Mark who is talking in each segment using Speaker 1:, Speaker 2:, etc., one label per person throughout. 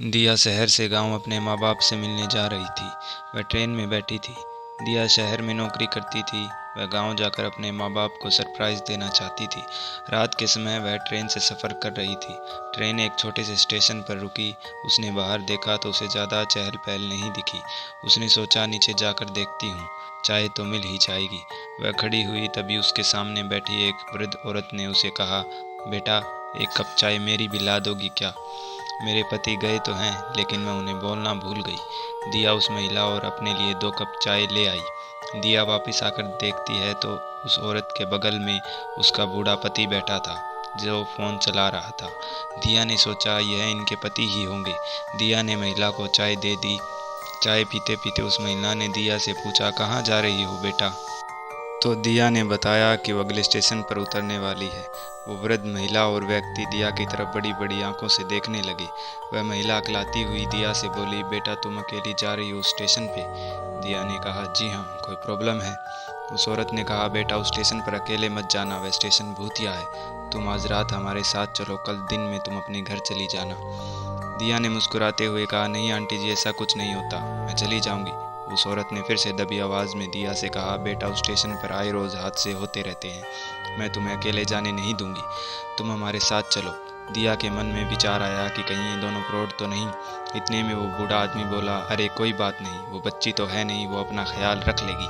Speaker 1: दिया शहर से गांव अपने माँ बाप से मिलने जा रही थी। वह ट्रेन में बैठी थी। दिया शहर में नौकरी करती थी। वह गांव जाकर अपने माँ बाप को सरप्राइज़ देना चाहती थी। रात के समय वह ट्रेन से सफ़र कर रही थी। ट्रेन एक छोटे से स्टेशन पर रुकी। उसने बाहर देखा तो उसे ज़्यादा चहल पहल नहीं दिखी। उसने सोचा नीचे जाकर देखती हूँ, चाय तो मिल ही जाएगी। वह खड़ी हुई तभी उसके सामने बैठी एक वृद्ध औरत ने उसे कहा, बेटा, एक कप चाय मेरी भी ला दोगी क्या? मेरे पति गए तो हैं, लेकिन मैं उन्हें बोलना भूल गई। दिया उस महिला और अपने लिए 2 कप चाय ले आई। दिया वापस आकर देखती है तो उस औरत के बगल में उसका बूढ़ा पति बैठा था, जो फ़ोन चला रहा था। दिया ने सोचा यह इनके पति ही होंगे। दिया ने महिला को चाय दे दी। चाय पीते पीते उस महिला ने दिया से पूछा, कहाँ जा रही हो बेटा? तो दिया ने बताया कि वो अगले स्टेशन पर उतरने वाली है। वो वृद्ध महिला और व्यक्ति दिया की तरफ बड़ी बड़ी आंखों से देखने लगे। वह महिला अकलाती हुई दिया से बोली, बेटा, तुम अकेली जा रही हो स्टेशन पे? दिया ने कहा, जी हाँ, कोई प्रॉब्लम है? उस औरत ने कहा, बेटा, उस स्टेशन पर अकेले मत जाना, वह स्टेशन भूतिया है। तुम आज रात हमारे साथ चलो, कल दिन में तुम अपने घर चली जाना। दिया ने मुस्कुराते हुए कहा, नहीं आंटी जी, ऐसा कुछ नहीं होता, मैं चली जाऊंगी। उस औरत ने फिर से दबी आवाज़ में दिया से कहा, बेटा, उस स्टेशन पर आए रोज़ हादसे होते रहते हैं, मैं तुम्हें अकेले जाने नहीं दूंगी, तुम हमारे साथ चलो। दिया के मन में विचार आया कि कहीं ये दोनों फ्रॉड तो नहीं। इतने में वो बूढ़ा आदमी बोला, अरे कोई बात नहीं, वो बच्ची तो है नहीं, वो अपना ख्याल रख लेगी।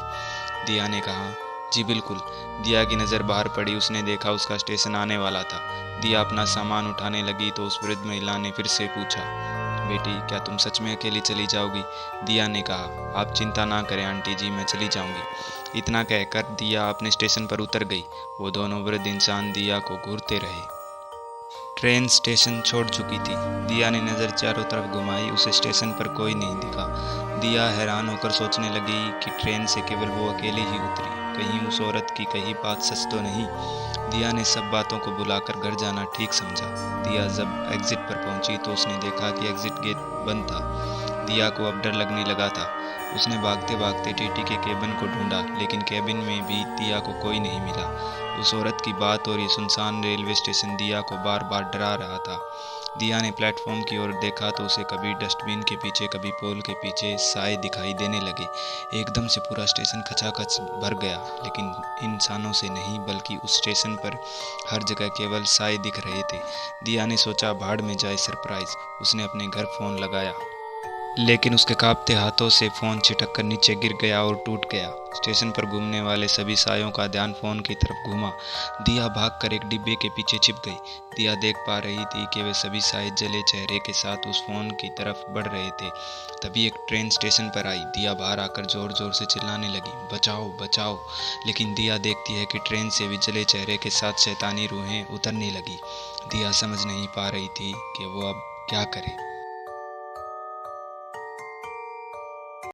Speaker 1: दिया ने कहा, जी बिल्कुल। दिया की नज़र बाहर पड़ी। उसने देखा उसका स्टेशन आने वाला था। दिया अपना सामान उठाने लगी तो उस वृद्ध महिला ने फिर से पूछा, बेटी, क्या तुम सच में अकेली चली जाओगी? दिया ने कहा, आप चिंता ना करें आंटी जी, मैं चली जाऊंगी। इतना कहकर दिया अपने स्टेशन पर उतर गई। वो दोनों वृद्ध इंसान दिया को घूरते रहे। ट्रेन स्टेशन छोड़ चुकी थी। दिया ने नज़र चारों तरफ घुमाई, उसे स्टेशन पर कोई नहीं दिखा। दिया हैरान होकर सोचने लगी कि ट्रेन से केवल वो अकेली ही उतरी, कहीं उस औरत की कही बात सच तो नहीं। दिया ने सब बातों को बुलाकर घर जाना ठीक समझा। दिया जब एग्जिट पर पहुंची तो उसने देखा कि एग्जिट गेट बंद था। दिया को अब डर लगने लगा था। उसने भागते भागते टीटी के केबिन को ढूंढा, लेकिन केबिन में भी दिया को कोई नहीं मिला। उस औरत की बात और ये सुनसान रेलवे स्टेशन दिया को बार बार डरा रहा था। दिया ने प्लेटफॉर्म की ओर देखा तो उसे कभी डस्टबिन के पीछे, कभी पोल के पीछे साए दिखाई देने लगे। एकदम से पूरा स्टेशन खचाखच भर गया, लेकिन इंसानों से नहीं, बल्कि उस स्टेशन पर हर जगह केवल साए दिख रहे थे। दिया ने सोचा, भाड़ में जाए सरप्राइज। उसने अपने घर फ़ोन लगाया, लेकिन उसके कांपते हाथों से फ़ोन छिटक कर नीचे गिर गया और टूट गया। स्टेशन पर घूमने वाले सभी सायों का ध्यान फ़ोन की तरफ घूमा। दिया भागकर एक डिब्बे के पीछे छिप गई। दिया देख पा रही थी कि वे सभी साए जले चेहरे के साथ उस फ़ोन की तरफ बढ़ रहे थे। तभी एक ट्रेन स्टेशन पर आई। दिया बाहर आकर ज़ोर ज़ोर से चिल्लाने लगी, बचाओ बचाओ। लेकिन दिया देखती है कि ट्रेन से भी जले चेहरे के साथ शैतानी रूहें उतरने लगी। दिया समझ नहीं पा रही थी कि वो अब क्या करे।